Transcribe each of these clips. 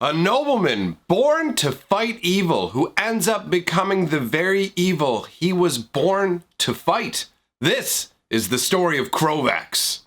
A nobleman born to fight evil who ends up becoming the very evil he was born to fight. This is the story of Crovax.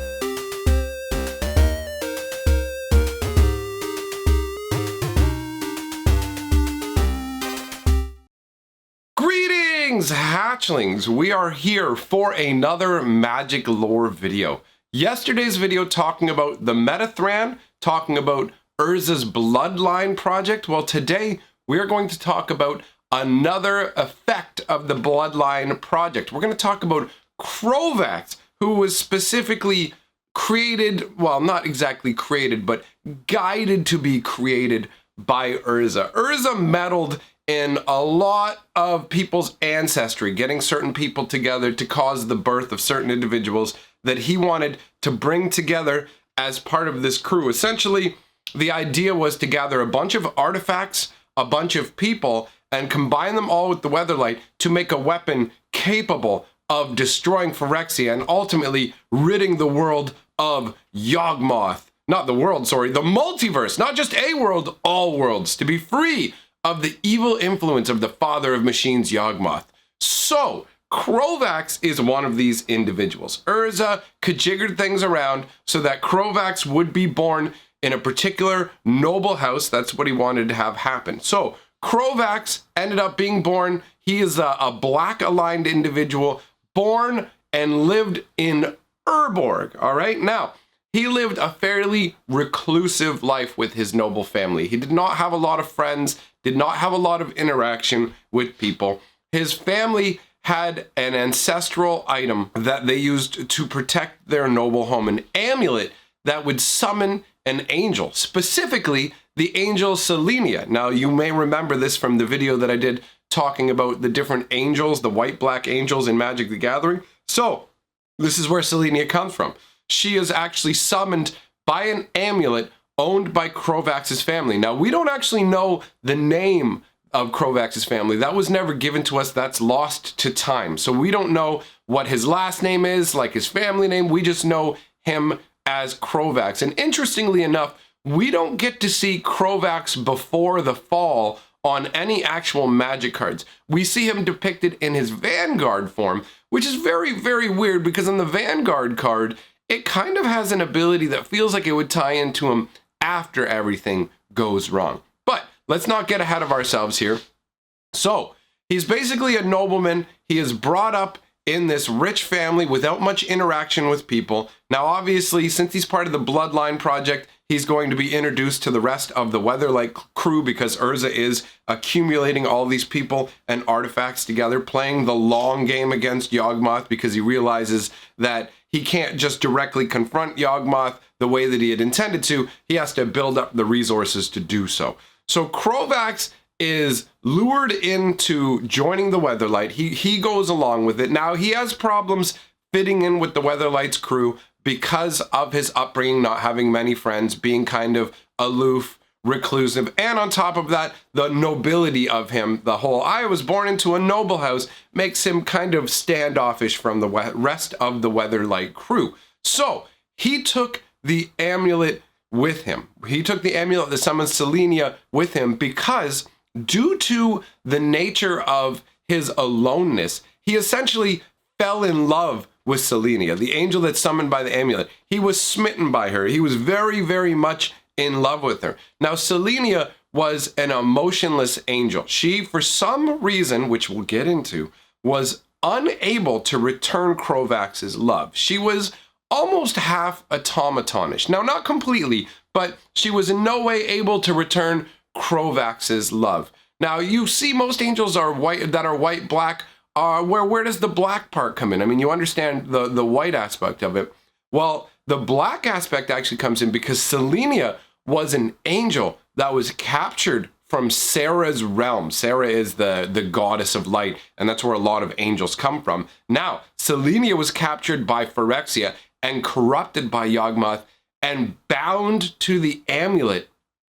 Greetings, hatchlings! We are here for another magic lore video. Yesterday's video talking about the Metathran, talking about Urza's Bloodline Project. Well, today we are going to talk about another effect of the Bloodline Project. We're going to talk about Crovax, who was specifically created, well, not exactly created, but guided to be created by Urza. Urza meddled in a lot of people's ancestry, getting certain people together to cause the birth of certain individuals that he wanted to bring together as part of this crew. Essentially, the idea was to gather a bunch of artifacts, a bunch of people, and combine them all with the Weatherlight to make a weapon capable of destroying Phyrexia and ultimately ridding the world of Yawgmoth. Not the world, sorry, the multiverse, not just a world, all worlds, to be free of the evil influence of the father of machines, Yawgmoth. So, Crovax is one of these individuals. Urza kajiggered things around so that Crovax would be born in a particular noble house. That's what he wanted to have happen. So Crovax ended up being born. He is a black-aligned individual, born and lived in Herborg. All right, now he lived a fairly reclusive life with his noble family. He did not have a lot of friends, did not have a lot of interaction with people. His family had an ancestral item that they used to protect their noble home, an amulet that would summon an angel, specifically the angel Selenia. Now, you may remember this from the video that I did talking about the different angels, the white-black angels in Magic the Gathering. So, this is where Selenia comes from. She is actually summoned by an amulet owned by Crovax's family. Now, we don't actually know the name of Crovax's family. That was never given to us. That's lost to time. So we don't know what his last name is, like his family name. We just know him as Crovax. And interestingly enough, we don't get to see Crovax before the fall on any actual magic cards. We see him depicted in his Vanguard form, which is very, very weird because on the Vanguard card, it kind of has an ability that feels like it would tie into him after everything goes wrong. But let's not get ahead of ourselves here. So, he's basically a nobleman. He is brought up in this rich family without much interaction with people. Now, obviously, since he's part of the Bloodline Project, he's going to be introduced to the rest of the Weatherlight crew because Urza is accumulating all these people and artifacts together, playing the long game against Yawgmoth because he realizes that he can't just directly confront Yawgmoth the way that he had intended to. He has to build up the resources to do so. So Crovax is lured into joining the Weatherlight. He goes along with it. Now, he has problems fitting in with the Weatherlight's crew because of his upbringing, not having many friends, being kind of aloof, reclusive, and on top of that, the nobility of him, the whole I was born into a noble house, makes him kind of standoffish from the rest of the Weatherlight crew. So, he took the amulet with him. He took the amulet that summons Selenia with him because due to the nature of his aloneness, he essentially fell in love with Selenia, the angel that's summoned by the amulet. He was smitten by her. He was very, very much in love with her. Now, Selenia was an emotionless angel. She, for some reason, which we'll get into, was unable to return Crovax's love. She was almost half automatonish. Now, not completely, but she was in no way able to return Crovax's love. Now, you see most angels are white, that are white-black. Where does the black part come in? I mean, you understand the white aspect of it. Well, the black aspect actually comes in because Selenia was an angel that was captured from Sarah's realm. Sarah is the goddess of light, and that's where a lot of angels come from. Now, Selenia was captured by Phyrexia and corrupted by Yawgmoth and bound to the amulet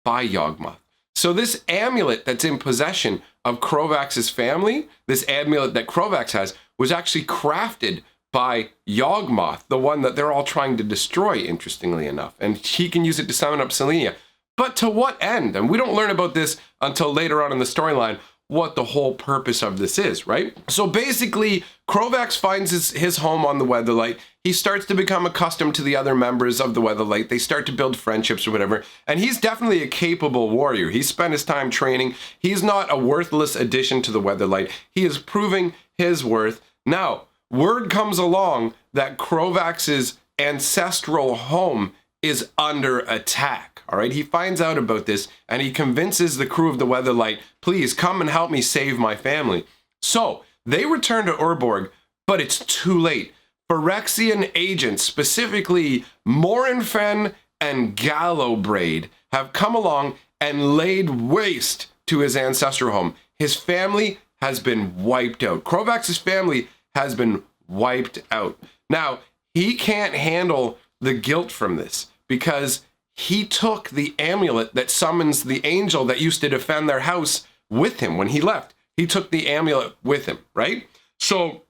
by Yawgmoth. So this amulet that's in possession of Crovax's family, this amulet that Crovax has, was actually crafted by Yawgmoth, the one that they're all trying to destroy, interestingly enough. And he can use it to summon up Selenia. But to what end? And we don't learn about this until later on in the storyline, what the whole purpose of this is, right? So basically, Crovax finds his home on the Weatherlight. He starts to become accustomed to the other members of the Weatherlight. They start to build friendships or whatever. And he's definitely a capable warrior. He spent his time training. He's not a worthless addition to the Weatherlight. He is proving his worth. Now, word comes along that Crovax's ancestral home is under attack. All right, he finds out about this and he convinces the crew of the Weatherlight, please come and help me save my family. So they return to Herborg, but it's too late. Phyrexian agents, specifically Morinfen and Gallowbraid, have come along and laid waste to his ancestral home. His family has been wiped out. Crovax's family has been wiped out. Now, he can't handle the guilt from this because he took the amulet that summons the angel that used to defend their house with him when he left. He took the amulet with him, right? So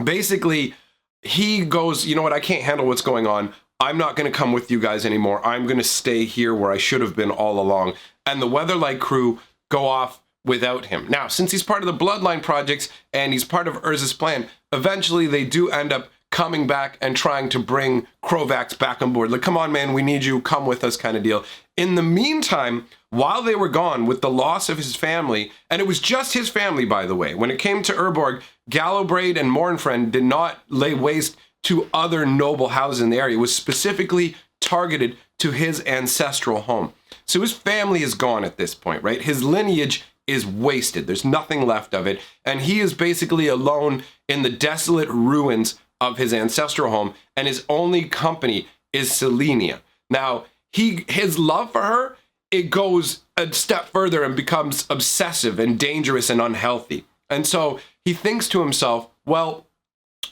basically, he goes, you know what, I can't handle what's going on. I'm not going to come with you guys anymore. I'm going to stay here where I should have been all along. And the Weatherlight crew go off without him. Now, since he's part of the Bloodline Project and he's part of Urza's plan, eventually they do end up coming back and trying to bring Crovax back on board. Like, come on, man, we need you, come with us kind of deal. In the meantime, while they were gone with the loss of his family, and it was just his family, by the way, when it came to Herborg, Gallowbraid and Morinfen did not lay waste to other noble houses in the area. It was specifically targeted to his ancestral home. So his family is gone at this point, right? His lineage is wasted. There's nothing left of it. And he is basically alone in the desolate ruins of his ancestral home, and his only company is Selenia. Now, his love for her, it goes a step further and becomes obsessive and dangerous and unhealthy. And so he thinks to himself, well,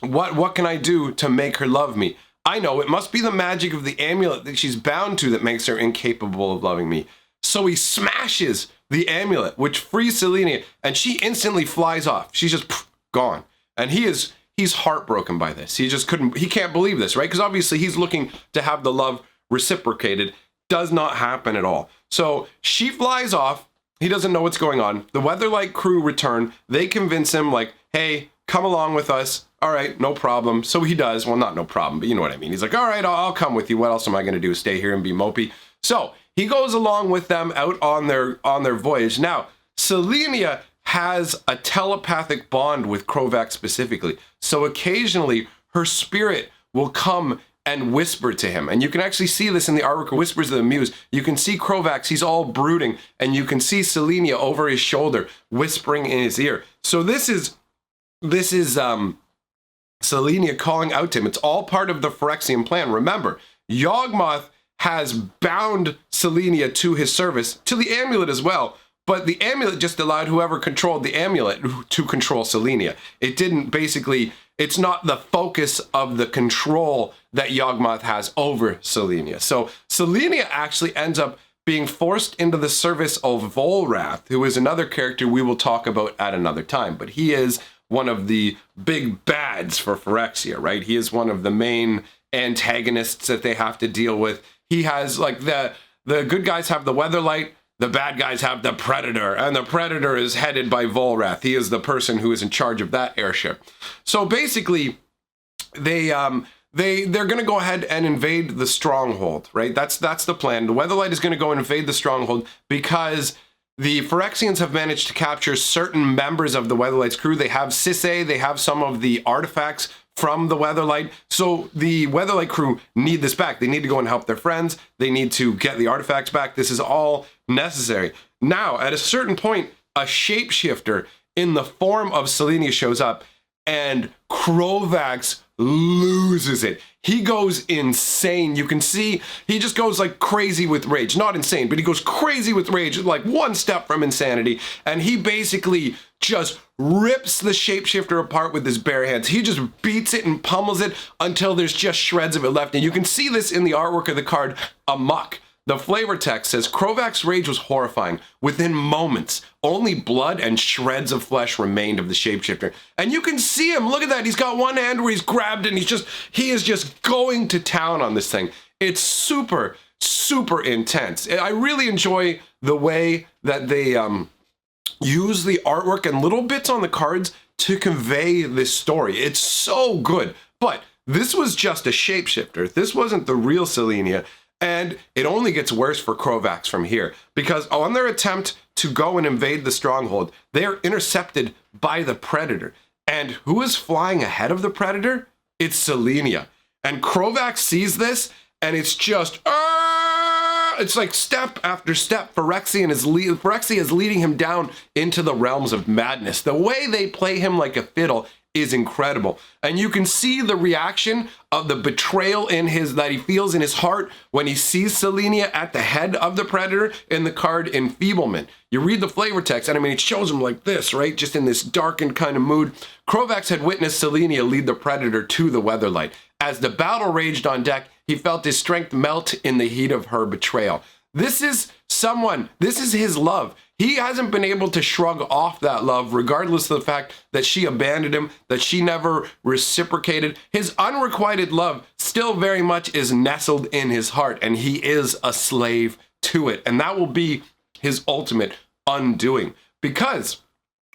what can I do to make her love me? I know, it must be the magic of the amulet that she's bound to that makes her incapable of loving me. So he smashes the amulet, which frees Selenia, and she instantly flies off. She's just gone. And he's heartbroken by this. He can't believe this, right? Because obviously he's looking to have the love reciprocated. Does not happen at all. So she flies off. He doesn't know what's going on. The Weatherlight crew return. They convince him, like, hey, come along with us. All right, no problem. So he does. Well, not no problem, but you know what I mean. He's like, all right, I'll come with you. What else am I going to do? Stay here and be mopey? So he goes along with them out on their voyage. Now, Selenia has a telepathic bond with Crovax specifically. So occasionally her spirit will come and whisper to him. And you can actually see this in the artwork, Whispers of the Muse. You can see Crovax, he's all brooding, and you can see Selenia over his shoulder whispering in his ear. So this is Selenia calling out to him. It's all part of the Phyrexian plan. Remember, Yawgmoth has bound Selenia to his service, to the amulet as well. But the amulet just allowed whoever controlled the amulet to control Selenia. It didn't basically, it's not the focus of the control that Yawgmoth has over Selenia. So Selenia actually ends up being forced into the service of Volrath, who is another character we will talk about at another time. But he is one of the big bads for Phyrexia, right? He is one of the main antagonists that they have to deal with. He has, like, the good guys have the Weatherlight, the bad guys have the Predator, and the Predator is headed by Volrath. He is the person who is in charge of that airship. So basically, they're going to go ahead and invade the stronghold, right? That's the plan. The Weatherlight is going to go and invade the stronghold because the Phyrexians have managed to capture certain members of the Weatherlight's crew. They have Sisse, they have some of the artifacts from the Weatherlight. So the Weatherlight crew need this back. They need to go and help their friends. They need to get the artifacts back. This is all necessary. Now, at a certain point, a shapeshifter in the form of Selenia shows up, and Crovax loses it. He goes insane. You can see he just goes like crazy with rage. Not insane, but he goes crazy with rage, like one step from insanity. And he basically just rips the shapeshifter apart with his bare hands. He just beats it and pummels it until there's just shreds of it left. And you can see this in the artwork of the card, Amok. The flavor text says, Crovax's rage was horrifying. Within moments, only blood and shreds of flesh remained of the shapeshifter. And you can see him, look at that. He's got one hand where he's grabbed and he is just going to town on this thing. It's super, super intense. I really enjoy the way that they use the artwork and little bits on the cards to convey this story. It's so good. But this was just a shapeshifter. This wasn't the real Selenia. And it only gets worse for Crovax from here, because on their attempt to go and invade the stronghold, they are intercepted by the Predator. And who is flying ahead of the Predator? It's Selenia. And Crovax sees this, and it's just, it's like step after step. Phyrexia is leading him down into the realms of madness. The way they play him like a fiddle is incredible. And you can see the reaction of the betrayal that he feels in his heart when he sees Selenia at the head of the Predator in the card Enfeeblement. You read the flavor text, and I mean, it shows him like this, right? Just in this darkened kind of mood. Crovax had witnessed Selenia lead the Predator to the Weatherlight. As the battle raged on deck, he felt his strength melt in the heat of her betrayal. This is his love. He hasn't been able to shrug off that love, regardless of the fact that she abandoned him, that she never reciprocated. His unrequited love still very much is nestled in his heart, and he is a slave to it. And that will be his ultimate undoing. Because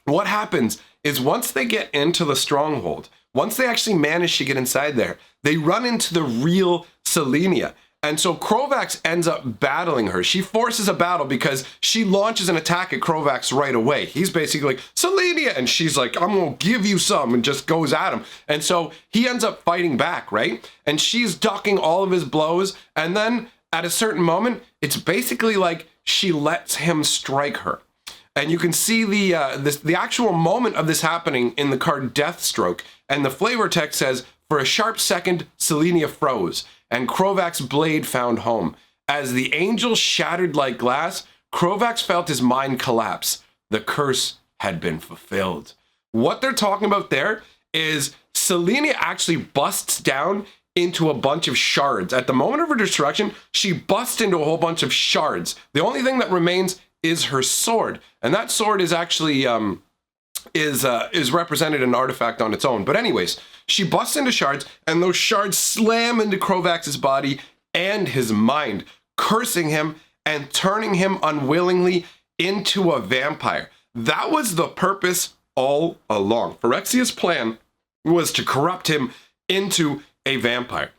what happens is once they get into the stronghold, once they actually manage to get inside there, they run into the real Selenia. And so Crovax ends up battling her. She forces a battle because she launches an attack at Crovax right away. He's basically like, Selenia! And she's like, I'm gonna give you some, and just goes at him. And so he ends up fighting back, right? And she's ducking all of his blows. And then at a certain moment, it's basically like she lets him strike her. And you can see the actual moment of this happening in the card Deathstroke. And the flavor text says, for a sharp second, Selenia froze, and Crovax's blade found home. As the angel shattered like glass, Crovax felt his mind collapse. The curse had been fulfilled. What they're talking about there is Selenia actually busts down into a bunch of shards. At the moment of her destruction, she busts into a whole bunch of shards. The only thing that remains is her sword, and that sword is actually is represented an artifact on its own. But anyways, she busts into shards, and those shards slam into Crovax's body and his mind, cursing him and turning him unwillingly into a vampire. That was the purpose all along. Phyrexia's plan was to corrupt him into a vampire.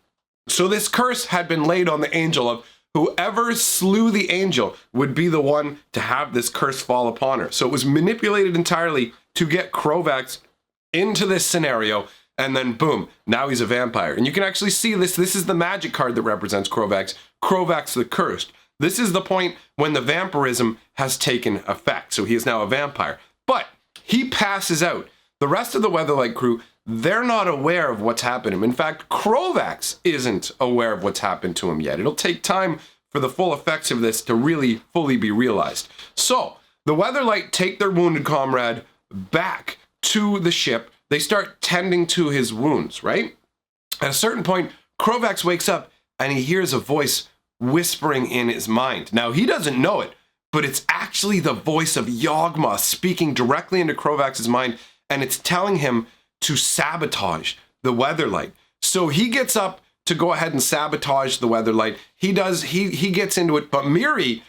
So this curse had been laid on the angel of whoever slew the angel would be the one to have this curse fall upon her. So it was manipulated entirely to get Crovax into this scenario, and then boom, now he's a vampire. And you can actually see this. This is the magic card that represents Crovax, Crovax the Cursed. This is the point when the vampirism has taken effect. So he is now a vampire. But he passes out. The rest of the Weatherlight crew, they're not aware of what's happened to him. In fact, Crovax isn't aware of what's happened to him yet. It'll take time for the full effects of this to really fully be realized. So the Weatherlight take their wounded comrade back to the ship. They start tending to his wounds, right? At a certain point, Crovax wakes up and he hears a voice whispering in his mind. Now, he doesn't know it, but it's actually the voice of Yawgmoth speaking directly into Crovax's mind, and it's telling him to sabotage the Weatherlight. So he gets up to go ahead and sabotage the Weatherlight. He gets into it, but Miri,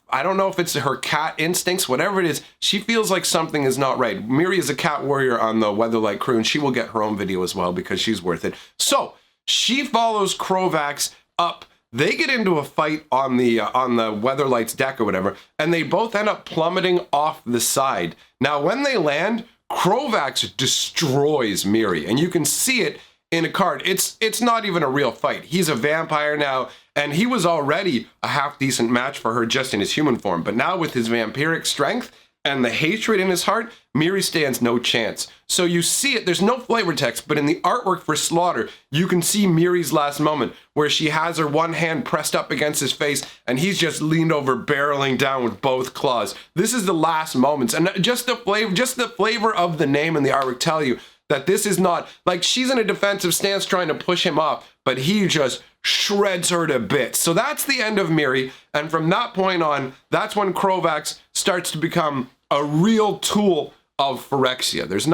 I don't know if it's her cat instincts, whatever it is, she feels like something is not right. Miri is a cat warrior on the Weatherlight crew, and she will get her own video as well because she's worth it. So she follows Crovax up. They get into a fight on the Weatherlight's deck or whatever, and they both end up plummeting off the side. Now, when they land, Crovax destroys Miri, and you can see it in a card. It's not even a real fight. He's a vampire now, and he was already a half-decent match for her just in his human form. But now with his vampiric strength and the hatred in his heart, Miri stands no chance. So you see it, there's no flavor text, but in the artwork for Slaughter, you can see Miri's last moment, where she has her one hand pressed up against his face, and he's just leaned over, barreling down with both claws. This is the last moments, and just the flavor of the name and the artwork tell you that this is not, like, she's in a defensive stance trying to push him off, but he just shreds her to bits. So that's the end of Miri, and from that point on, that's when Crovax starts to become a real tool of Phyrexia. There's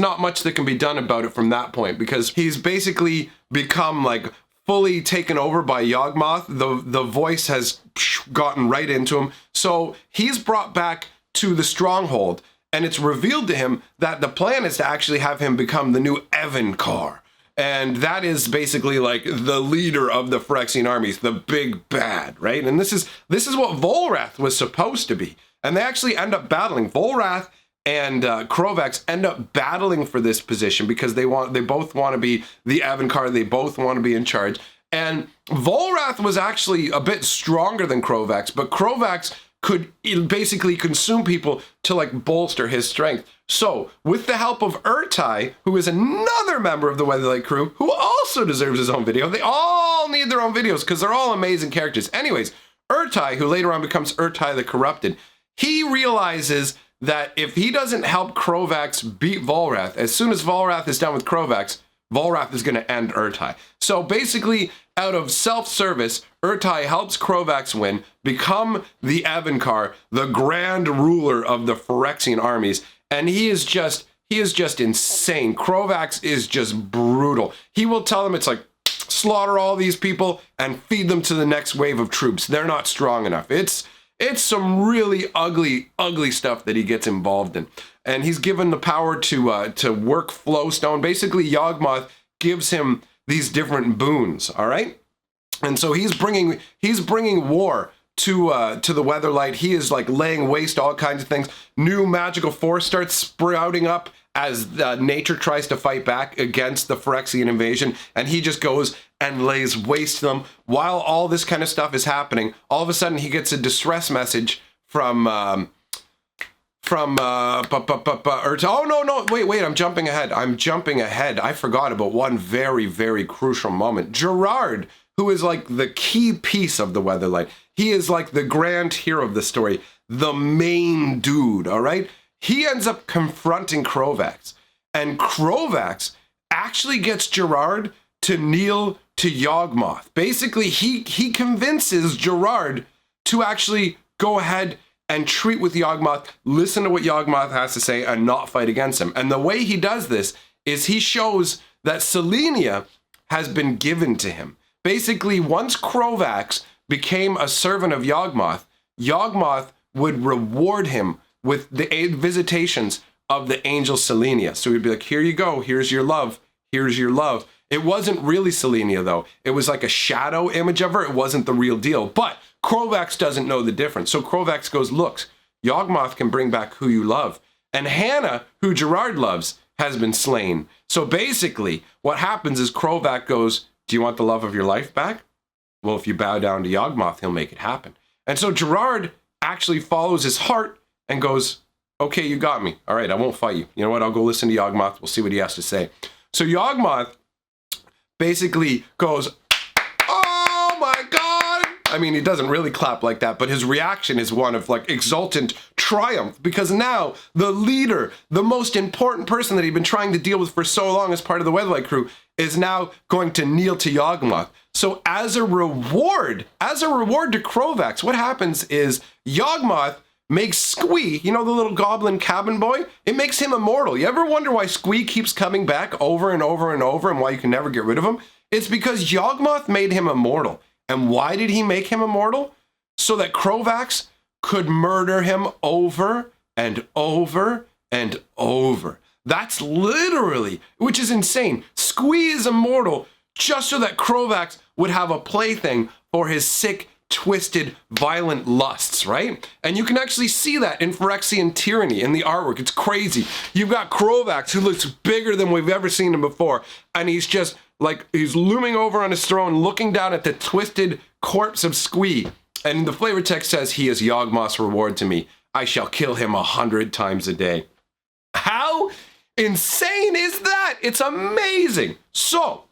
not much that can be done about it from that point, because he's basically become like fully taken over by Yawgmoth. The voice has gotten right into him. So he's brought back to the stronghold, and it's revealed to him that the plan is to actually have him become the new Evincar. And that is basically like the leader of the Phyrexian armies, the big bad, right? And this is what Volrath was supposed to be. And they actually end up battling. Volrath and Crovax end up battling for this position because they both want to be the Evincar. They both want to be in charge. And Volrath was actually a bit stronger than Crovax, but Crovax could basically consume people to like bolster his strength. So with the help of Urtai, who is another member of the Weatherlight crew, who also deserves his own video, they all need their own videos because they're all amazing characters. Anyways, Urtai, who later on becomes Urtai the Corrupted, he realizes that if he doesn't help Crovax beat Volrath, as soon as Volrath is done with Crovax, Volrath is going to end Urtai. So basically, out of self-service, Urtai helps Crovax win, become the Evincar, the grand ruler of the Phyrexian armies, and he is just insane. Crovax is just brutal. He will tell them it's like, slaughter all these people and feed them to the next wave of troops. They're not strong enough. It's some really ugly stuff that he gets involved in. And he's given the power to work Flowstone. Basically, Yawgmoth gives him these different boons, all right? And so he's bringing war to the Weatherlight. He is like laying waste to all kinds of things. New magical force starts sprouting up as nature tries to fight back against the Phyrexian invasion, and he just goes and lays waste to them. While all this kind of stuff is happening, all of a sudden he gets a distress message from oh no, wait, I'm jumping ahead. I forgot about one very, very crucial moment. Gerard, who is like the key piece of the Weatherlight, he is like the grand hero of the story, the main dude, all right? He ends up confronting Crovax, and Crovax actually gets Gerard to kneel to Yawgmoth. Basically, he convinces Gerard to actually go ahead and treat with Yawgmoth, listen to what Yawgmoth has to say, and not fight against him. And the way he does this is he shows that Selenia has been given to him. Basically, once Crovax became a servant of Yawgmoth, Yawgmoth would reward him with the visitations of the angel Selenia. So he'd be like, here you go, here's your love, here's your love. It wasn't really Selenia though. It was like a shadow image of her. It wasn't the real deal. But Crovax doesn't know the difference. So Crovax goes, look, Yawgmoth can bring back who you love. And Hannah, who Gerard loves, has been slain. So basically, what happens is Crovax goes, do you want the love of your life back? Well, if you bow down to Yawgmoth, he'll make it happen. And so Gerard actually follows his heart and goes, okay, you got me. All right, I won't fight you. You know what? I'll go listen to Yawgmoth. We'll see what he has to say. So Yawgmoth basically goes, oh my God. I mean, he doesn't really clap like that, but his reaction is one of like exultant triumph because now the leader, the most important person that he'd been trying to deal with for so long as part of the Weatherlight crew is now going to kneel to Yawgmoth. So as a reward to Crovax, what happens is Yawgmoth makes Squee, you know, the little goblin cabin boy, it makes him immortal. You ever wonder why Squee keeps coming back over and over and over and why you can never get rid of him? It's because Yawgmoth made him immortal. And why did he make him immortal? So that Crovax could murder him over and over and over. That's literally, which is insane. Squee is immortal just so that Crovax would have a plaything for his sick, twisted, violent lusts, right? And you can actually see that in Phyrexian Tyranny in the artwork. It's crazy. You've got Crovax, who looks bigger than we've ever seen him before, and he's just like, he's looming over on his throne, looking down at the twisted corpse of Squee. And the flavor text says, he is Yawgmoth's reward to me. I shall kill him 100 times a day. How insane is that? It's amazing. So,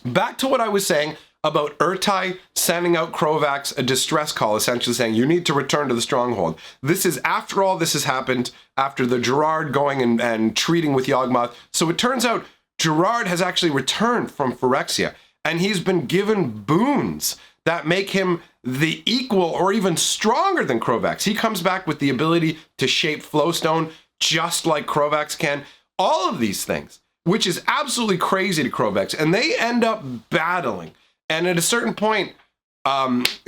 back to what I was saying about Urtai sending out Crovax a distress call, essentially saying, you need to return to the stronghold. This is after all this has happened, after the Gerard going and treating with Yawgmoth. So it turns out Gerard has actually returned from Phyrexia, and he's been given boons that make him the equal or even stronger than Crovax. He comes back with the ability to shape Flowstone just like Crovax can. All of these things, which is absolutely crazy to Crovax, and they end up battling. And at a certain point,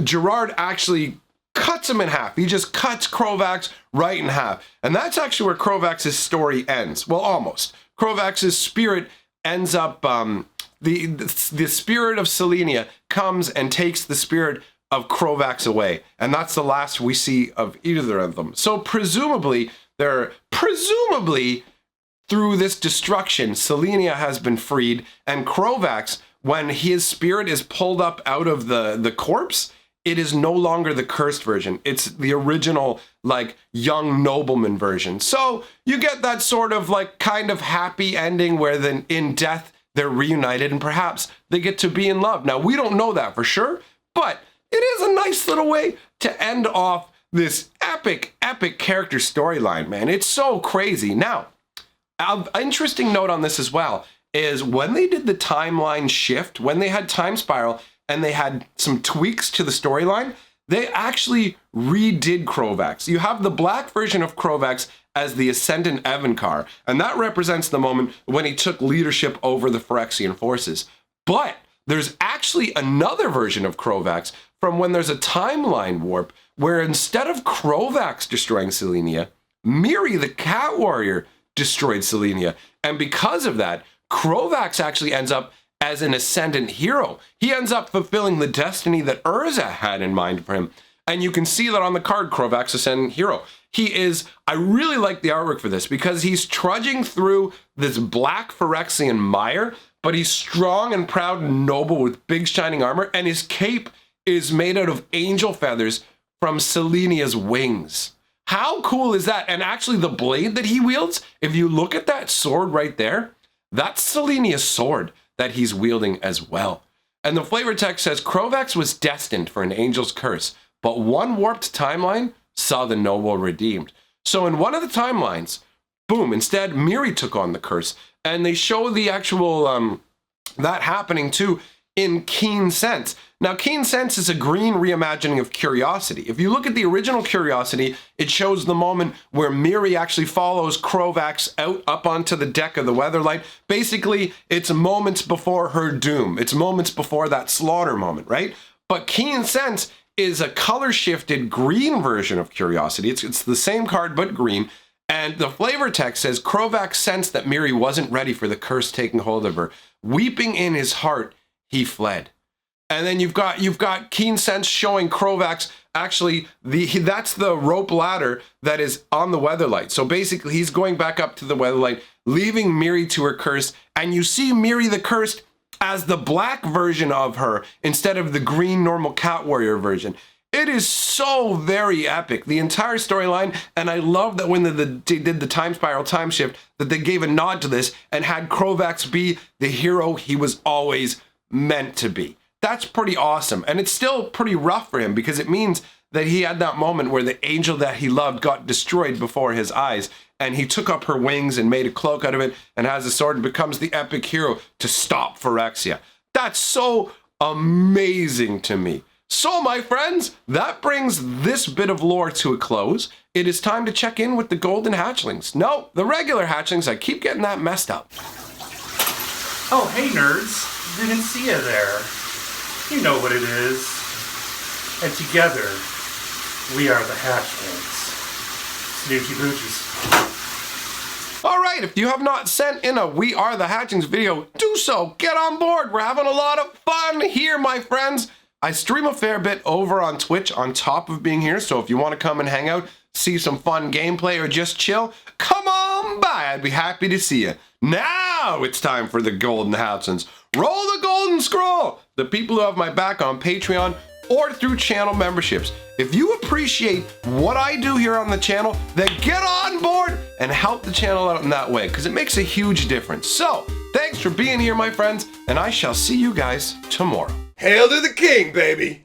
Gerard actually cuts him in half. He just cuts Crovax right in half. And that's actually where Crovax's story ends. Well, almost. Crovax's spirit ends up, the spirit of Selenia comes and takes the spirit of Crovax away. And that's the last we see of either of them. So presumably, through this destruction, Selenia has been freed, and Crovax, when his spirit is pulled up out of the corpse, it is no longer the cursed version. It's the original, like, young nobleman version. So you get that sort of, like, kind of happy ending where then in death they're reunited and perhaps they get to be in love. Now, we don't know that for sure, but it is a nice little way to end off this epic character storyline, man. It's so crazy. Now, an interesting note on this as well is when they did the timeline shift, when they had Time Spiral and they had some tweaks to the storyline, they actually redid Crovax. You have the black version of Crovax as the Ascendant Evincar, and that represents the moment when he took leadership over the Phyrexian forces. But there's actually another version of Crovax from when there's a timeline warp where instead of Crovax destroying Selenia, Miri the Cat Warrior destroyed Selenia. And because of that, Crovax actually ends up as an Ascendant hero. He ends up fulfilling the destiny that Urza had in mind for him. And you can see that on the card, Crovax Ascendant hero. He is, I really like the artwork for this because he's trudging through this black Phyrexian mire, but he's strong and proud and noble with big shining armor, and his cape is made out of angel feathers from Selenia's wings. How cool is that? And actually the blade that he wields, if you look at that sword right there, that's Selenia's sword that he's wielding as well. And the flavor text says, Crovax was destined for an angel's curse, but one warped timeline saw the noble redeemed. So in one of the timelines, boom, instead Miri took on the curse. And they show the actual, that happening too in Keen Sense. Now, Keen Sense is a green reimagining of Curiosity. If you look at the original Curiosity, it shows the moment where Miri actually follows Crovax out up onto the deck of the Weatherlight. Basically, it's moments before her doom. It's moments before that slaughter moment, right? But Keen Sense is a color-shifted green version of Curiosity. It's the same card, but green. And the flavor text says, Crovax sensed that Miri wasn't ready for the curse taking hold of her. Weeping in his heart, he fled. And then you've got Keen Sense showing Crovax actually that's the rope ladder that is on the Weatherlight. So basically he's going back up to the Weatherlight, leaving Miri to her curse, and you see Miri the Cursed as the black version of her instead of the green normal Cat Warrior version. It is so very epic, the entire storyline, and I love that when they did the Time Spiral time shift that they gave a nod to this and had Crovax be the hero he was always meant to be. That's pretty awesome, and it's still pretty rough for him because it means that he had that moment where the angel that he loved got destroyed before his eyes, and he took up her wings and made a cloak out of it and has a sword and becomes the epic hero to stop Phyrexia. That's so amazing to me. So, my friends, that brings this bit of lore to a close. It is time to check in with the golden hatchlings. No, the regular hatchlings, I keep getting that messed up. Oh, hey, nerds. Didn't see you there. You know what it is. And together, we are the hatchlings. Snoochie Poochies. All right, if you have not sent in a We Are the Hatchlings video, do so. Get on board. We're having a lot of fun here, my friends. I stream a fair bit over on Twitch on top of being here, so if you want to come and hang out, see some fun gameplay, or just chill, come on by. I'd be happy to see you. Now it's time for the Golden Hatchlings. Roll the golden scroll! The people who have my back on Patreon or through channel memberships. If you appreciate what I do here on the channel, then get on board and help the channel out in that way, because it makes a huge difference. So, thanks for being here, my friends, and I shall see you guys tomorrow. Hail to the king, baby!